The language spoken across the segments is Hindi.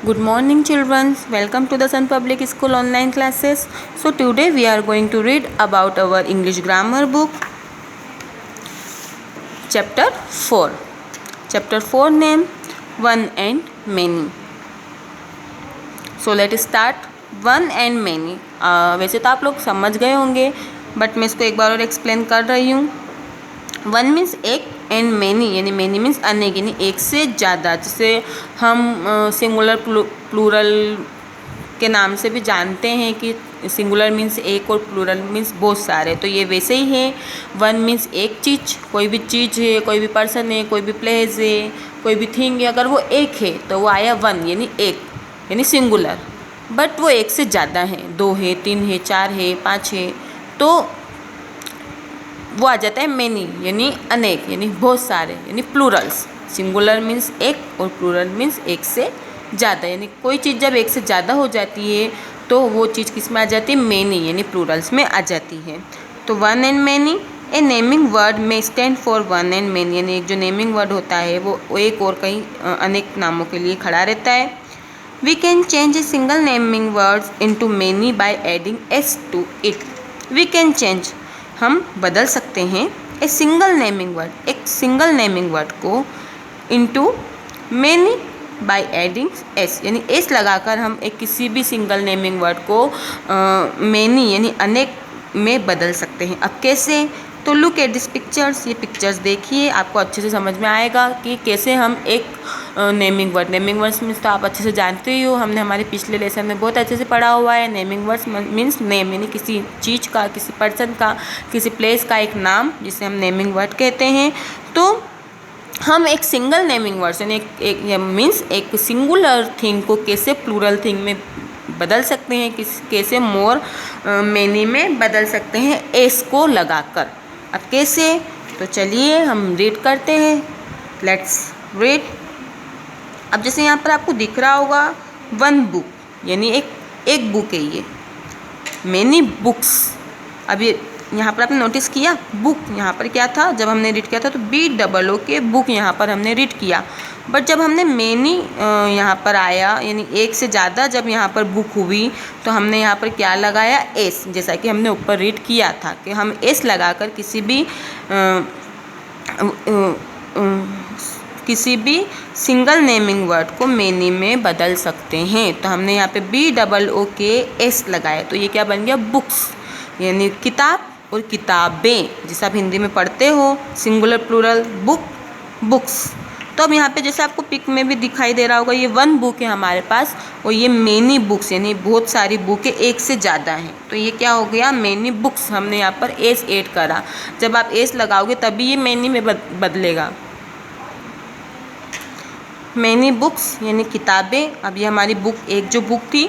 Good morning children, welcome to the Sun Public School online classes. So today we are going to read about our English grammar book, chapter 4. Chapter 4 name One and Many. So let's start. One and many. वैसे तो आप लोग समझ गए होंगे बट मैं इसको एक बार और एक्सप्लेन कर रही हूँ. वन मीन्स एक एंड मैनी यानी मैनी मीन्स अनेक यानी एक से ज़्यादा, जिसे हम सिंगुलर प्लूरल के नाम से भी जानते हैं कि सिंगुलर मीन्स एक और प्लूरल मीन्स बहुत सारे. तो ये वैसे ही है. वन मीन्स एक चीज़, कोई भी चीज़ है, कोई भी पर्सन है, कोई भी प्लेस है, कोई भी थिंग है, अगर वो एक है तो वो आया वन यानी एक यानी सिंगुलर. बट वो एक से ज़्यादा है, दो है, तीन है, चार है, पाँच है, तो वो आ जाता है मैनी यानी अनेक यानी बहुत सारे यानी प्लूरल्स. सिंगुलर मीन्स एक और प्लूरल मीन्स एक से ज़्यादा. यानी कोई चीज़ जब एक से ज़्यादा हो जाती है तो वो चीज़ किस में आ जाती है? मैनी यानी प्लूरल्स में आ जाती है. तो one and many. A naming word may stand for one and many यानी एक जो नेमिंग वर्ड होता है वो एक और कई अनेक नामों के लिए खड़ा रहता है. We can change a single naming words into many by adding S to it. We can change हम बदल सकते हैं ए सिंगल नेमिंग वर्ड, एक सिंगल नेमिंग वर्ड को into many by adding S यानी एस लगाकर हम एक किसी भी सिंगल नेमिंग वर्ड को मैनी यानी अनेक में बदल सकते हैं. अब कैसे? तो लुक एट दिस पिक्चर्स. ये पिक्चर्स देखिए, आपको अच्छे से समझ में आएगा कि कैसे हम एक नेमिंग वर्ड्स मीन्स तो आप अच्छे से जानते ही हो, हमने हमारे पिछले लेसन में बहुत अच्छे से पढ़ा हुआ है. नेमिंग वर्ड्स मीन्स नेम यानी किसी चीज़ का, किसी पर्सन का, किसी प्लेस का एक नाम जिसे हम नेमिंग वर्ड कहते हैं. तो हम एक सिंगल नेमिंग वर्ड्स यानी एक मीन्स एक सिंगुलर थिंग को कैसे प्लूरल थिंग में बदल सकते हैं, कैसे मोर मैनी में बदल सकते हैं एस को लगाकर. अब कैसे? तो चलिए हम रीड करते हैं. Let's read. अब जैसे यहाँ पर आपको दिख रहा होगा वन बुक यानी एक बुक है ये. Many books. अब ये यहाँ पर आपने नोटिस किया बुक यहाँ पर क्या था? जब हमने रीड किया था तो BOO के बुक यहाँ पर हमने रीड किया. बट जब हमने मैनी यहाँ पर आया यानी एक से ज़्यादा जब यहाँ पर बुक हुई तो हमने यहाँ पर क्या लगाया? एस. जैसा कि हमने ऊपर रीड किया था कि हम एस लगाकर किसी भी सिंगल नेमिंग वर्ड को मैनी में बदल सकते हैं. तो हमने यहाँ पे BOO के एस लगाया तो ये क्या बन गया? बुक्स यानी किताब और किताबें. जैसे आप हिंदी में पढ़ते हो सिंगुलर प्लूरल बुक बुक्स. तो अब यहाँ पे जैसे आपको पिक में भी दिखाई दे रहा होगा ये वन बुक है हमारे पास और ये मैनी बुक्स यानी बहुत सारी बुक है, एक से ज़्यादा हैं. तो ये क्या हो गया? Many books. हमने यहाँ पर एस ऐड करा. जब आप एस लगाओगे तभी ये मैनी में बदलेगा. मैनी बुक्स यानी किताबें. अब ये हमारी बुक एक जो बुक थी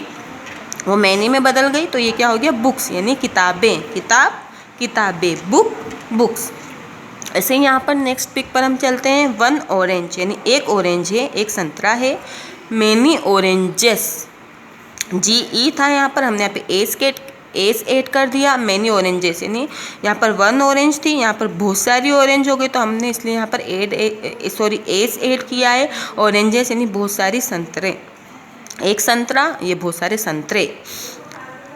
वो मैनी में बदल गई तो ये क्या हो गया? बुक्स यानी किताबें. किताबें बुक बुक्स. ऐसे ही यहाँ पर नेक्स्ट पिक पर हम चलते हैं. वन ऑरेंज यानी एक ऑरेंज है, एक संतरा है. Many oranges. GE था यहाँ पर, हमने यहाँ पे एस ऐड कर दिया. मैनी ऑरेंजेस यानी यहाँ पर वन ऑरेंज थी, यहाँ पर बहुत सारी ऑरेंज हो गई तो हमने इसलिए यहाँ पर एस ऐड किया है. ऑरेंजेस यानी बहुत सारी संतरे. एक संतरा, ये बहुत सारे संतरे.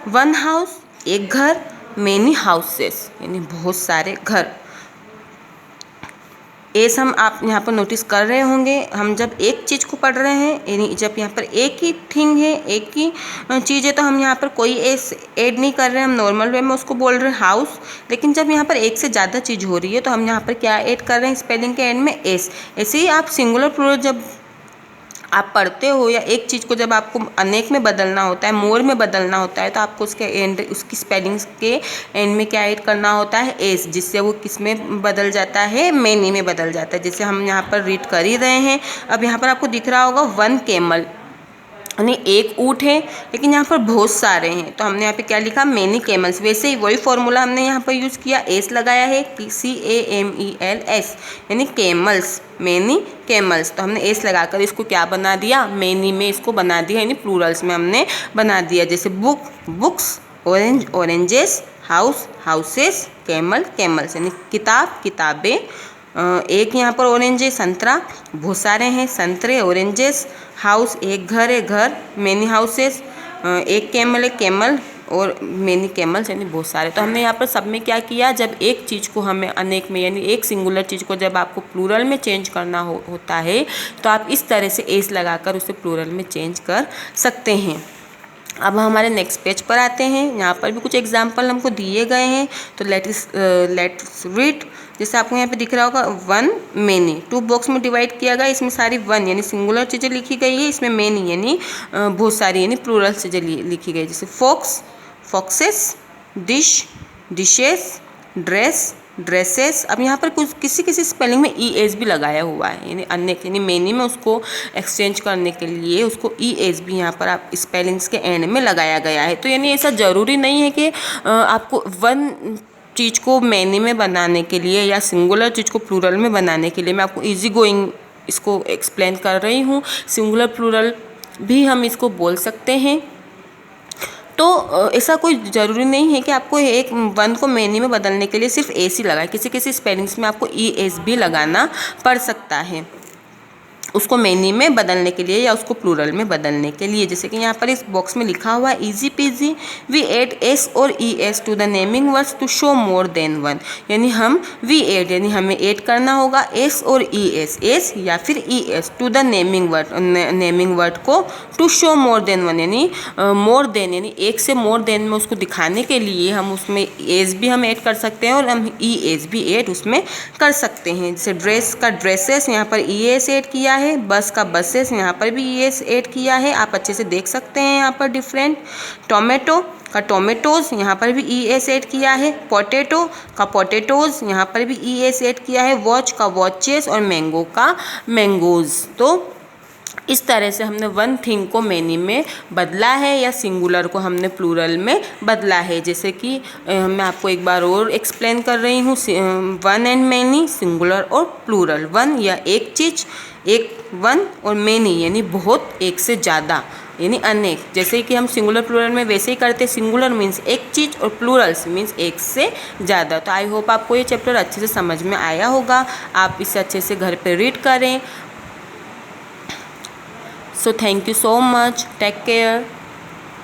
वन हाउस एक घर. मैनी हाउसेस यानी बहुत सारे घर. एस हम आप यहाँ पर नोटिस कर रहे होंगे. हम जब एक चीज़ को पढ़ रहे हैं यानी जब यहाँ पर एक ही थिंग है, एक ही चीज़ है तो हम यहाँ पर कोई एस ऐड नहीं कर रहे हैं, हम नॉर्मल वे में उसको बोल रहे हैं हाउस. लेकिन जब यहाँ पर एक से ज़्यादा चीज़ हो रही है तो हम यहाँ पर क्या ऐड कर रहे हैं? स्पेलिंग के एंड में एस. ऐसे ही आप सिंगुलर प्लूरल जब आप पढ़ते हो या एक चीज़ को जब आपको अनेक में बदलना होता है, मोर में बदलना होता है तो आपको उसकी स्पेलिंग्स के एंड में क्या ऐड करना होता है? एस. जिससे वो किस में बदल जाता है? मैनी में बदल जाता है. जैसे हम यहाँ पर रीड कर ही रहे हैं. अब यहाँ पर आपको दिख रहा होगा वन कैमल यानी एक ऊँट है लेकिन यहाँ पर बहुत सारे हैं तो हमने यहाँ पे क्या लिखा? Many camels. वैसे ही वही फॉर्मूला हमने यहाँ पर यूज़ किया. एस लगाया है CAMELS यानी कैमल्स. Many camels. तो हमने एस लगाकर इसको क्या बना दिया? मैनी में इसको बना दिया यानी प्लूरल्स में हमने बना दिया. जैसे book books, orange oranges, house houses, camel camels यानी किताब किताबें, एक यहाँ पर ऑरेंज है, संतरा, बहुत सारे हैं संतरे, ऑरेंजेस। हाउस, एक घर है, घर, मैनी हाउसेस। एक कैमल है, कैमल, और मैनी कैमल्स, यानी बहुत सारे। तो हमने यहाँ पर सब में क्या किया, जब एक चीज़ को हमें अनेक में यानी एक सिंगुलर चीज़ को जब आपको प्लूरल में चेंज करना होता है तो आप इस तरह से एस लगाकर उसे प्लूरल में चेंज कर सकते हैं। अब हमारे नेक्स्ट पेज पर आते हैं। यहाँ पर भी कुछ एग्जाम्पल हमको दिए गए हैं, तो लेट्स रीड। जैसे आपको यहाँ पे दिख रहा होगा, वन मैनी, 2 बॉक्स में डिवाइड किया गया, इसमें सारी वन यानी सिंगुलर चीज़ें लिखी गई है, इसमें मैनी यानी बहुत सारी यानी प्लूरल चीज़ें लिखी गई, जैसे fox, foxes, dish, dishes, dress, dresses. अब यहाँ पर कुछ किसी स्पेलिंग में ई एस भी लगाया हुआ है, यानी अन्य यानी मैनी में उसको एक्सचेंज करने के लिए उसको ई एस भी यहाँ पर आप स्पेलिंग्स के एंड में लगाया गया है। तो यानी ऐसा ज़रूरी नहीं है कि आपको वन चीज़ को मैनी में बनाने के लिए या सिंगुलर चीज़ को प्लूरल में बनाने के लिए मैं आपको ईजी गोइंग इसको एक्सप्लेन कर रही हूँ। सिंगुलर प्लूरल भी हम इसको बोल सकते हैं। तो ऐसा कोई ज़रूरी नहीं है कि आपको एक वन को मैनी में बदलने के लिए सिर्फ एस ही लगाए, किसी स्पेलिंग्स में आपको ई एस भी लगाना पड़ सकता है उसको मैनी में बदलने के लिए या उसको प्लूरल में बदलने के लिए। जैसे कि यहाँ पर इस बॉक्स में लिखा हुआ है, easy peasy we add S और E S to the naming words to show more than one. यानी हम वी एड यानी हमें ऐड करना होगा एस और ई एस या फिर E S to the naming word को to show more than one, यानी मोर देन यानी एक से मोर देन में उसको दिखाने के लिए हम उसमें एस भी हम ऐड कर सकते हैं और हम ई एस भी ऐड उसमें कर सकते हैं। जैसे ड्रेस का ड्रेसेस, यहाँ पर ई एस ऐड किया है, बस का बसेस, यहाँ पर भी ई एस ऐड किया है, आप अच्छे से देख सकते हैं यहाँ पर डिफरेंट। टोमेटो का टोमेटोज़, यहाँ पर भी ई एस ऐड किया है। पोटैटो का पोटैटोज़, यहाँ पर भी ई एस ऐड किया है। वॉच का वॉचेस और मैंगो का मैंगोज़। तो इस तरह से हमने वन थिंग को मैनी में बदला है या सिंगुलर को हमने प्लूरल में बदला है। जैसे कि मैं आपको एक बार और एक्सप्लेन कर रही हूँ, वन एंड मैनी, सिंगुलर और प्लूरल। वन या एक चीज़, एक वन, और मैनी यानी बहुत, एक से ज़्यादा यानी अनेक। जैसे कि हम सिंगुलर प्लूरल में वैसे ही करते, सिंगुलर मीन्स एक चीज़ और प्लूरल्स मीन्स एक से ज़्यादा। तो आई होप आपको ये चैप्टर अच्छे से समझ में आया होगा, आप इसे अच्छे से घर पे रीड करें। So thank you so much. Take care.